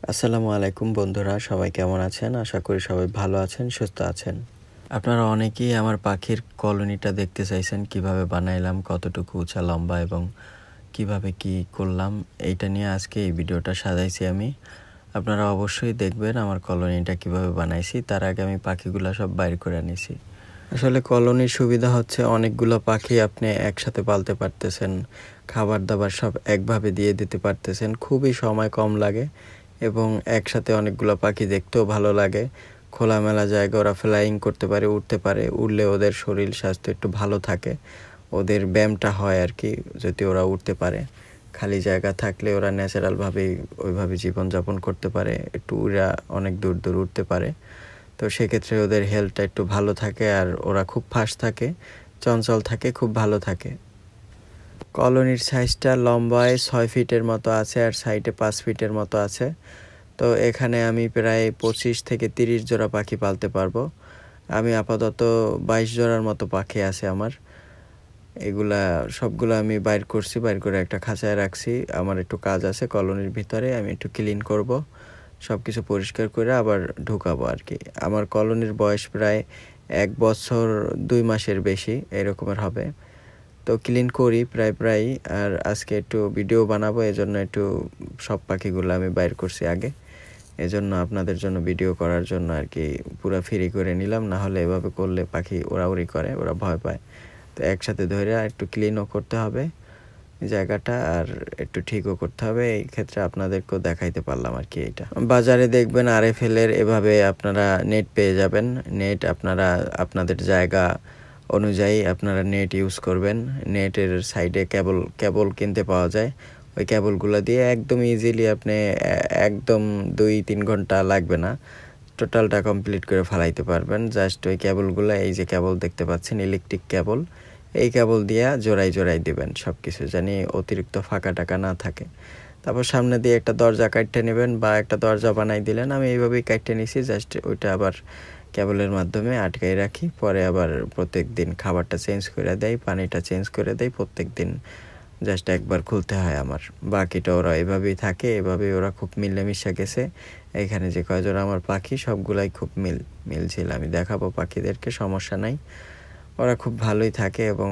আসসালামু আলাইকুম বন্ধুরা, সবাই কেমন আছেন? আশা করি সবাই ভালো আছেন, সুস্থ আছেন। আপনারা অনেকেই আমার পাখির কলোনিটা দেখতে চাইছেন, কিভাবে বানাইলাম, কতটুকু উঁচা লম্বা এবং কিভাবে কি করলাম, এইটা নিয়ে আজকে এই ভিডিওটা সাজাইছি আমি। আপনারা অবশ্যই দেখবেন আমার কলোনিটা কিভাবে বানাইছি। তার আগে আমি পাখিগুলো সব বাইর করে নিছি। আসলে কলোনির সুবিধা হচ্ছে অনেকগুলো পাখি আপনি একসাথে পালতে পারতেছেন, খাবার দাবার সব একভাবে দিয়ে দিতে পারতেছেন, খুবই সময় কম লাগে এবং একসাথে অনেকগুলো পাখি দেখতেও ভালো লাগে। খোলামেলা জায়গা, ওরা ফ্লাইং করতে পারে, উঠতে পারে, উড়লে ওদের শরীর স্বাস্থ্য একটু ভালো থাকে, ওদের ব্যায়ামটা হয় আর কি, যদি ওরা উঠতে পারে। খালি জায়গা থাকলে ওরা ন্যাচারালভাবেই ওইভাবে জীবনযাপন করতে পারে, একটু উড়া অনেক দূর দূর উঠতে পারে। তো সেক্ষেত্রে ওদের হেলথটা একটু ভালো থাকে আর ওরা খুব ফাস্ট থাকে, চঞ্চল থাকে, খুব ভালো থাকে। কলোনির সাইজটা লম্বায় 6 ফিটের মতো আছে আর সাইডে 5 ফিটের মতো আছে। তো এখানে আমি প্রায় 25 থেকে 30 জোড়া পাখি পালতে পারবো। আমি আপাতত 22 জোড়ার মতো পাখি আছে আমার। এগুলা সবগুলো আমি বাইর করছি, বাইর করে একটা খাঁচায় রাখছি। আমার একটু কাজ আছে কলোনির ভিতরে, আমি একটু ক্লিন করব, সব কিছু পরিষ্কার করে আবার ঢুকাবো আর কি। আমার কলোনির বয়স প্রায় 1 বছর 2 মাসের বেশি এরকমের হবে। তো ক্লিন করি প্রায় আর আজকে একটু ভিডিও বানাবো, এজন্য একটু সব পাখিগুলো আমি বাইর করছি আগে, এজন্য আপনাদের জন্য ভিডিও করার জন্য আর কি পুরো ফ্রি করে নিলাম। না হলে এভাবে করলে পাখি ওড়াউড়ি করে, ওরা ভয় পায়। তো একসাথে ধরে একটু ক্লিনও করতে হবে জায়গাটা আর একটু ঠিকও করতে হবে। এই ক্ষেত্রে আপনাদেরকেও দেখাইতে পারলাম আর কি। এইটা বাজারে দেখবেন RFL এর এভাবে আপনারা নেট পেয়ে যাবেন। নেট আপনারা আপনাদের জায়গা অনুযায়ী আপনারা নেট ইউজ করবেন। নেটের সাইডে কেবল কিনতে পাওয়া যায়, ওই কেবলগুলো দিয়ে একদম ইজিলি আপনি একদম 2-3 ঘন্টা লাগবে না, টোটালটা কমপ্লিট করে ফেলাইতে পারবেন। জাস্ট ওই কেবলগুলো, এই যে কেবল দেখতে পাচ্ছেন ইলেকট্রিক কেবল, এই কেবল দিয়ে জোড়াই দিবেন সব কিছু, জানি অতিরিক্ত ফাঁকা টাকা না থাকে। তারপর সামনে দিয়ে একটা দরজা কাটতে নেবেন বা একটা দরজা বানাই দিলেন। আমি এইভাবেই কাটতে নিছি, জাস্ট ওইটা আবার কেবলের মাধ্যমে আটকাই রাখি। পরে আবার প্রত্যেক দিন খাবারটা চেঞ্জ করে দেয়, পানিটা চেঞ্জ করে দেয় প্রত্যেক দিন, জাস্ট একবার খুলতে হয় আমার। বাকিটা ওরা এভাবেই থাকে, এভাবেই ওরা খুব মিলেমিশে গেছে। এখানে যে কয়জন আমার পাখি সবগুলাই খুব মিলছিল। আমি দেখাবো পাখিদেরকে, সমস্যা নাই। ওরা খুব ভালোই থাকে এবং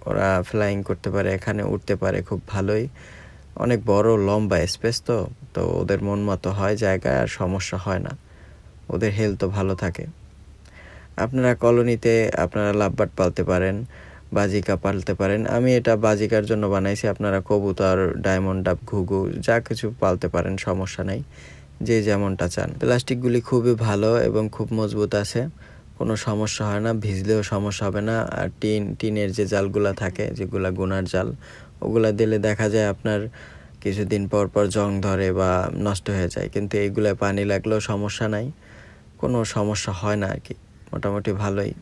ওরা ফ্লাইং করতে পারে, এখানে উঠতে পারে খুব ভালোই। অনেক বড় লম্বা স্পেস, তো ওদের মন মতো হয় জায়গায়, আর সমস্যা হয় না, ওদের হেলথও ভালো থাকে। আপনারা কলোনিতে আপনারা লাভবার্ড পালতে পারেন, বাজিকা পালতে পারেন। আমি এটা বাজিকার জন্য বানাইছি, আপনারা কবুতর, ডায়মন্ড ডাব, ঘুঘু যা কিছু পালতে পারেন, সমস্যা নাই, যে যেমনটা চান। প্লাস্টিকগুলি খুবই ভালো এবং খুব মজবুত আছে, কোনো সমস্যা হয় না, ভিজলেও সমস্যা হবে না। আর টিনের যে জালগুলা থাকে, যেগুলা গুনার জাল, ওগুলা দিলে দেখা যায় আপনার কিছুদিন পর জং ধরে বা নষ্ট হয়ে যায়, কিন্তু এইগুলায় পানি লাগলেও সমস্যা নাই, কোনো সমস্যা হয় না আর কি। মোটামুটি ভালোই,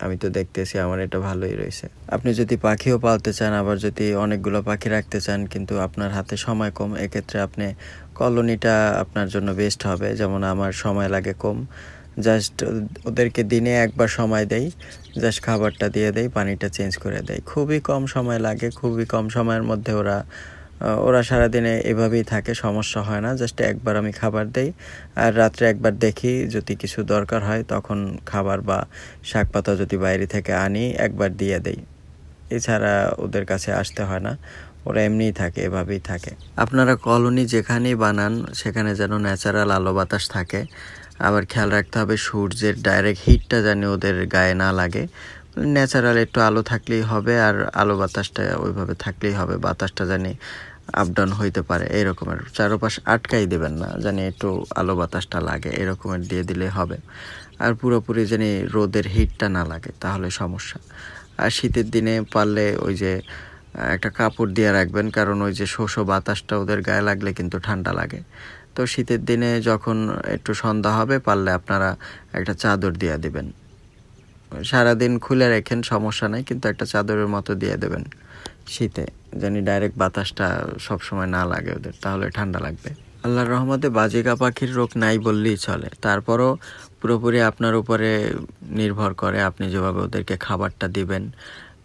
আমি তো দেখতেছি আমার এটা ভালোই রয়েছে। আপনি যদি পাখিও পালতে চান, আবার যদি অনেকগুলো পাখি রাখতে চান কিন্তু আপনার হাতে সময় কম, এক্ষেত্রে আপনি কলোনিটা আপনার জন্য বেস্ট হবে। যেমন আমার সময় লাগে কম, জাস্ট ওদেরকে দিনে একবার সময় দেই, জাস্ট খাবারটা দিয়ে দেই, পানিটা চেঞ্জ করে দেই, খুবই কম সময় লাগে। খুবই কম সময়ের মধ্যে ওরা সারাদিনে এভাবেই থাকে, সমস্যা হয় না। জাস্ট একবার আমি খাবার দেই আর রাত্রে একবার দেখি, যদি কিছু দরকার হয় তখন খাবার বা শাক পাতা যদি বাইরে থেকে আনি একবার দিয়ে দেই, এছাড়া ওদের কাছে আসতে হয় না, ওরা এমনিই থাকে, এভাবেই থাকে। আপনারা কলোনি যেখানেই বানান সেখানে যেন ন্যাচারাল আলো বাতাস থাকে। আবার খেয়াল রাখতে হবে সূর্যের ডাইরেক্ট হিটটা যেন ওদের গায়ে না লাগে। ন্যাচারাল একটু আলো থাকলেই হবে, আর আলো বাতাসটা ওইভাবে থাকলেই হবে, বাতাসটা জানি আপ ডাউন হইতে পারে, এরকমের চারপাশ আটকাই দেবেন না, জানি একটু আলো বাতাসটা লাগে, এরকমের দিয়ে দিলে হবে। আর পুরোপুরি জানি রোদের হিটটা না লাগে, তাহলে সমস্যা। আর শীতের দিনে পারলে ওই যে একটা কাপড় দিয়ে রাখবেন, কারণ ওই যে শোষো বাতাসটা ওদের গায়ে লাগলে কিন্তু ঠান্ডা লাগে। তো শীতের দিনে যখন একটু সন্ধ্যা হবে, পারলে আপনারা একটা চাদর দিয়ে দেবেন, সারাদিন খুলে রেখেন সমস্যা নেই, কিন্তু একটা চাদরের মতো দিয়ে দেবেন শীতে, জানি ডাইরেক্ট বাতাসটা সবসময় না লাগে ওদের, তাহলে ঠান্ডা লাগবে। আল্লাহর রহমতে বাজিকা পাখির রোগ নাই বললেই চলে, তারপরও পুরোপুরি আপনার উপরে নির্ভর করে আপনি যেভাবে ওদেরকে খাবারটা দিবেন,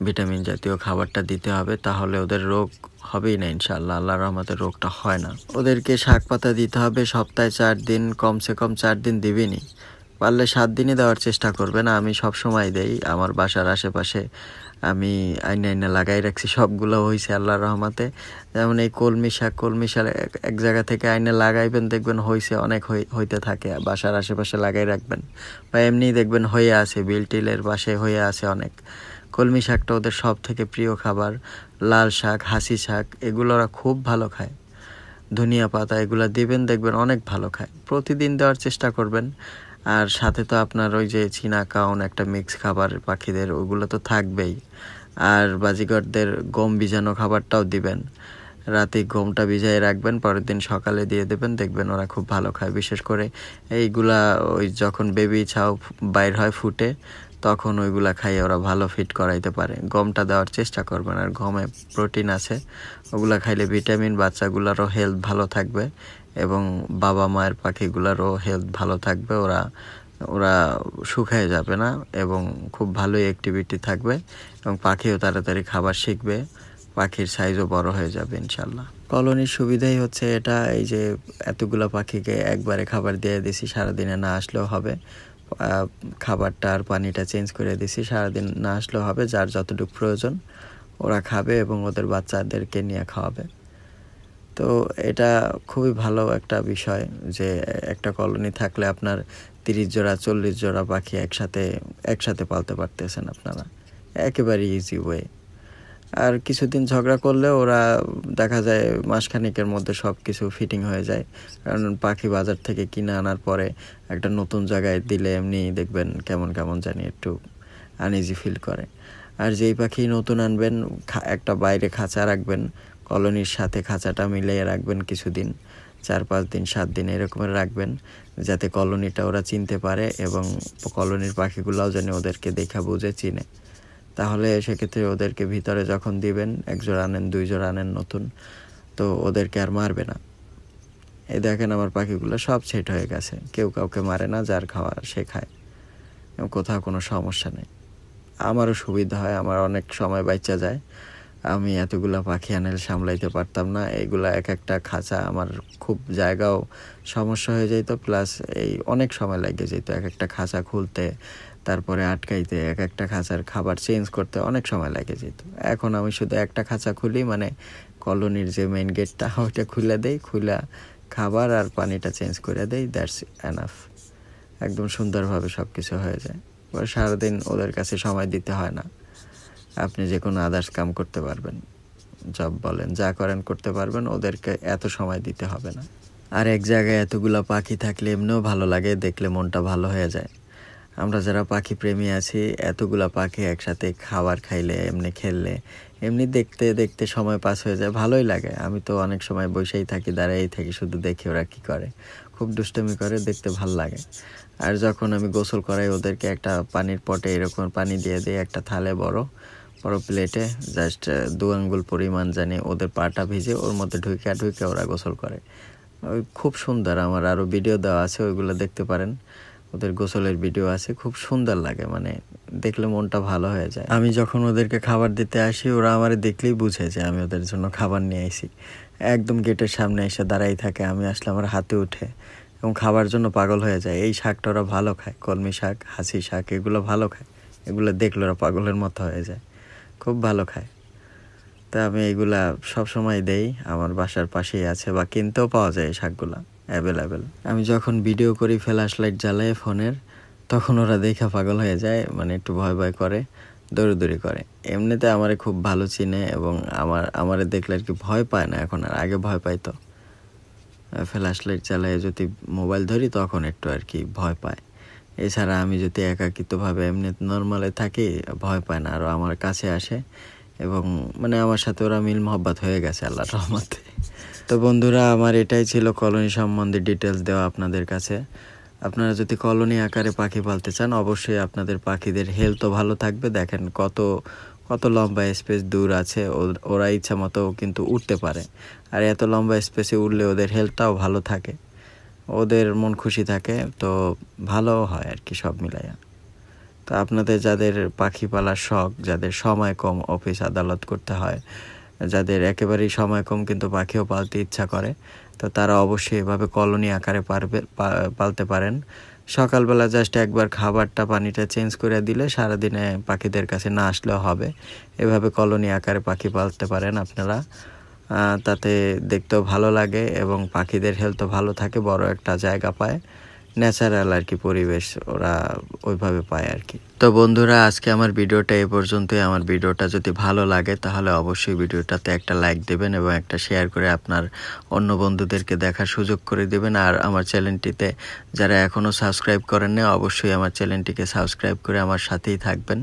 ভিটামিন জাতীয় খাবারটা দিতে হবে, তাহলে ওদের রোগ হবেই না ইনশাআল্লাহ, আল্লাহর রহমতে রোগটা হয় না। ওদেরকে শাক পাতা দিতে হবে সপ্তাহে 4 দিন, কমসে কম 4 দিন দিবেনই, পারলে 7 দিনই দেওয়ার চেষ্টা করবেন। আমি সব সময় দেই, আমার বাসার আশেপাশে আমি আইনা লাগাই রাখছি, সবগুলো হয়েছে আল্লাহর রহমতে। যেমন এই কলমি শাক এক জায়গা থেকে আইনে লাগাইবেন, দেখবেন হয়েছে, অনেক হইতে থাকে। বাসার আশেপাশে লাগাই রাখবেন, বা এমনি দেখবেন হয়ে আছে, বিল টিলের পাশে হয়ে আছে অনেক। কলমি শাকটা ওদের সব থেকে প্রিয় খাবার। লাল শাক, হাসি শাক, এগুলো ওরা খুব ভালো খায়। ধনিয়া পাতা এগুলো দিবেন, দেখবেন অনেক ভালো খায়। প্রতিদিন দেওয়ার চেষ্টা করবেন। আর সাথে তো আপনার ওই যে চীনা কাউন একটা মিক্স খাবার পাখিদের, ওগুলো তো থাকবেই। আর বাজিগরদের গম ভিজানো খাবারটাও দিবেন। রাতে গমটা ভিজাই রাখবেন, পরের দিন সকালে দিয়ে দেবেন, দেখবেন ওরা খুব ভালো খায়। বিশেষ করে এইগুলা ওই যখন বেবি ছাও বাইর হয় ফুটে, তখন ওইগুলা খাইয়ে ওরা ভালো ফিট করাইতে পারে। গমটা দেওয়ার চেষ্টা করবেন, আর গমে প্রোটিন আছে, ওগুলা খাইলে ভিটামিন, বাচ্চাগুলারও হেলথ ভালো থাকবে এবং বাবা মায়ের পাখিগুলারও হেলথ ভালো থাকবে। ওরা শুকায় যাবে না এবং খুব ভালোই অ্যাক্টিভিটি থাকবে এবং পাখিও তাড়াতাড়ি খাবার শিখবে, পাখির সাইজও বড় হয়ে যাবে ইনশাল্লাহ। কলোনির সুবিধাই হচ্ছে এটা, এই যে এতগুলো পাখিকে একবারে খাবার দিয়ে দিছি, সারাদিনে না আসলেও হবে। খাবারটা আর পানিটা চেঞ্জ করে দিছি, সারাদিন না আসলেও হবে। যার যতটুকু প্রয়োজন ওরা খাবে এবং ওদের বাচ্চাদেরকে নিয়ে খাওয়াবে। তো এটা খুবই ভালো একটা বিষয় যে একটা কলোনি থাকলে আপনার 30 জোড়া 40 জোড়া পাখি একসাথে পালতে পারতেছেন আপনারা, একেবারে ইজি ওয়ে। আর কিছুদিন ঝগড়া করলে ওরা দেখা যায় মাসখানেকের মধ্যে সব কিছু ফিটিং হয়ে যায়। কারণ পাখি বাজার থেকে কিনে আনার পরে একটা নতুন জায়গায় দিলে এমনি দেখবেন কেমন জানি একটু আনইজি ফিল করে। আর যেই পাখি নতুন আনবেন, একটা বাইরে খাঁচা রাখবেন, কলোনির সাথে খাঁচাটা মিলিয়ে রাখবেন কিছুদিন, 4-5 দিন 7 দিন এরকমের রাখবেন, যাতে কলোনিটা ওরা চিনতে পারে এবং কলোনির পাখিগুলোও যেন ওদেরকে দেখা বুঝে চিনে। তাহলে সেক্ষেত্রে ওদেরকে ভিতরে যখন দিবেন, 1 জোড়া আনেন 2 জোড়া আনেন নতুন, তো ওদেরকে আর মারবে না। এই দেখেন আমার পাখিগুলো সব সেট হয়ে গেছে, কেউ কাউকে মারে না, যার খাওয়া সে খায়, কোথাও কোনো সমস্যা নেই। আমারও সুবিধা হয়, আমার অনেক সময় বাচ্চা যায়। আমি এতগুলা পাখি আনেল সামলাইতে পারতাম না, এইগুলা এক একটা খাঁচা আমার খুব জায়গাও সমস্যা হয়ে যেত, প্লাস এই অনেক সময় লেগে যেত এক একটা খাঁচা খুলতে, তারপরে আটকাইতে, এক একটা খাঁচার খাবার চেঞ্জ করতে অনেক সময় লেগে যেত। এখন আমি শুধু একটা খাঁচা খুলি, মানে কলোনির যে মেইন গেটটা ওইটা খুলে দেই, খুলে খাবার আর পানিটা চেঞ্জ করে দেই, দ্যাটস এনাফ। একদম সুন্দরভাবে সব কিছু হয়ে যায়। সারাদিন ওদের কাছে সময় দিতে হয় না, আপনি যে কোনো আদার্স কাম করতে পারবেন, জব বলেন যা করেন করতে পারবেন, ওদেরকে এত সময় দিতে হবে না। আর এক জায়গায় এতগুলো পাখি থাকলে এমনিও ভালো লাগে, দেখলে মনটা ভালো হয়ে যায়। আমরা যারা পাখি প্রেমী আছি, এতগুলা পাখি একসাথে খাবার খাইলে, এমনি খেললে, এমনি দেখতে দেখতে সময় পাস হয়ে যায়, ভালোই লাগে। আমি তো অনেক সময় বসেই থাকি, দাঁড়াই থাকি, শুধু দেখি ওরা কী করে, খুব দুষ্টুমি করে, দেখতে ভালো লাগে। আর যখন আমি গোসল করাই ওদেরকে, একটা পানির পটে এরকম পানি দিয়ে দিই, একটা থালে বড় প্লেটে, জাস্ট 2 আঙ্গুল পরিমাণ জানি ওদের পাটা ভিজে ওর মধ্যে ঢুকে ওরা গোসল করে। ওই খুব সুন্দর, আমার আরও ভিডিও দেওয়া আছে, ওইগুলো দেখতে পারেন, ওদের গোসলের ভিডিও আছে, খুব সুন্দর লাগে, মানে দেখলে মনটা ভালো হয়ে যায়। আমি যখন ওদেরকে খাবার দিতে আসি, ওরা আমার দেখলেই বুঝে যে আমি ওদের জন্য খাবার নিয়ে আসি। একদম গেটের সামনে এসে দাঁড়াই থাকে, আমি আসলে আমার হাতে উঠে এবং খাবার জন্য পাগল হয়ে যায়। এই শাকটা ওরা ভালো খায়, কলমি শাক, হাসি শাক, এগুলো ভালো খায়, এগুলো দেখলে ওরা পাগলের মতো হয়ে যায়, খুব ভালো খায়। তা আমি এইগুলা সবসময় দেই, আমার বাসার পাশেই আছে, বা কিনতেও পাওয়া যায় এই শাকগুলা অ্যাভেলেবেল। আমি যখন ভিডিও করি ফ্ল্যাশ লাইট জ্বালায় ফোনের, তখন ওরা দেখা পাগল হয়ে যায়, মানে একটু ভয় করে, দৌড়ি করে। এমনিতে আমারে খুব ভালো চিনে এবং আমারে দেখলে আর কি ভয় পায় না এখন, আর আগে ভয় পাইতো। ফ্ল্যাশ লাইট জ্বালায় যদি মোবাইল ধরি তখন একটু আর কি ভয় পায়, এছাড়া আমি যদি একাকিত্বভাবে এমনি নর্মালে থাকি ভয় পায় না, আরও আমার কাছে আসে এবং মানে আমার সাথে ওরা মিল মহব্বত হয়ে গেছে আল্লাহর রহমতে। তো বন্ধুরা, আমার এটাই ছিল কলোনি সম্বন্ধে ডিটেলস দেওয়া আপনাদের কাছে। আপনারা যদি কলোনি আকারে পাখি পালতে চান, অবশ্যই আপনাদের পাখিদের হেলথও ভালো থাকবে। দেখেন কত লম্বা স্পেস দূর আছে, ওরা ইচ্ছা মতো কিন্তু উঠতে পারে। আর এত লম্বা স্পেসে উঠলে ওদের হেলথটাও ভালো থাকে, ওদের মন খুশি থাকে, তো ভালো হয় আর কি সব মিলাইয়া। তো আপনাদের যাদের পাখি পালার শখ, যাদের সময় কম, অফিস আদালত করতে হয়, যাদের একেবারেই সময় কম কিন্তু পাখিও পালতে ইচ্ছা করে, তো তারা অবশ্যই এভাবে কলোনি আকারে পালতে পারেন। সকালবেলা জাস্ট একবার খাবারটা পানিটা চেঞ্জ করে দিলে সারাদিনে পাখিদের কাছে না আসলেও হবে। এভাবে কলোনি আকারে পাখি পালতে পারেন আপনারা। তাতে দেখতেও ভালো লাগে এবং পাখিদের হেলথও ভালো থাকে, বড় একটা জায়গা পায়, ন্যাচারাল আর কি পরিবেশ ওরা ওইভাবে পায় আর কি। তো বন্ধুরা, আজকে আমার ভিডিওটা এই পর্যন্তই। আমার ভিডিওটা যদি ভালো লাগে তাহলে অবশ্যই ভিডিওটাতে একটা লাইক দেবেন এবং একটা শেয়ার করে আপনার অন্য বন্ধুদেরকে দেখার সুযোগ করে দেবেন। আর আমার চ্যানেলটিতে যারা এখনও সাবস্ক্রাইব করেন না, অবশ্যই আমার চ্যানেলটিকে সাবস্ক্রাইব করে আমার সাথেই থাকবেন।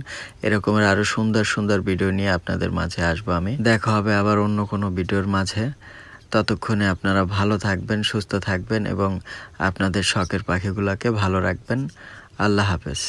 এরকমের আরও সুন্দর সুন্দর ভিডিও নিয়ে আপনাদের মাঝে আসবো আমি। দেখা হবে আবার অন্য কোনো ভিডিওর মাঝে। ততক্ষণে আপনারা ভালো থাকবেন, সুস্থ থাকবেন এবং আপনাদের শখের পাখিগুলোকে ভালো রাখবেন। আল্লাহ হাফেজ।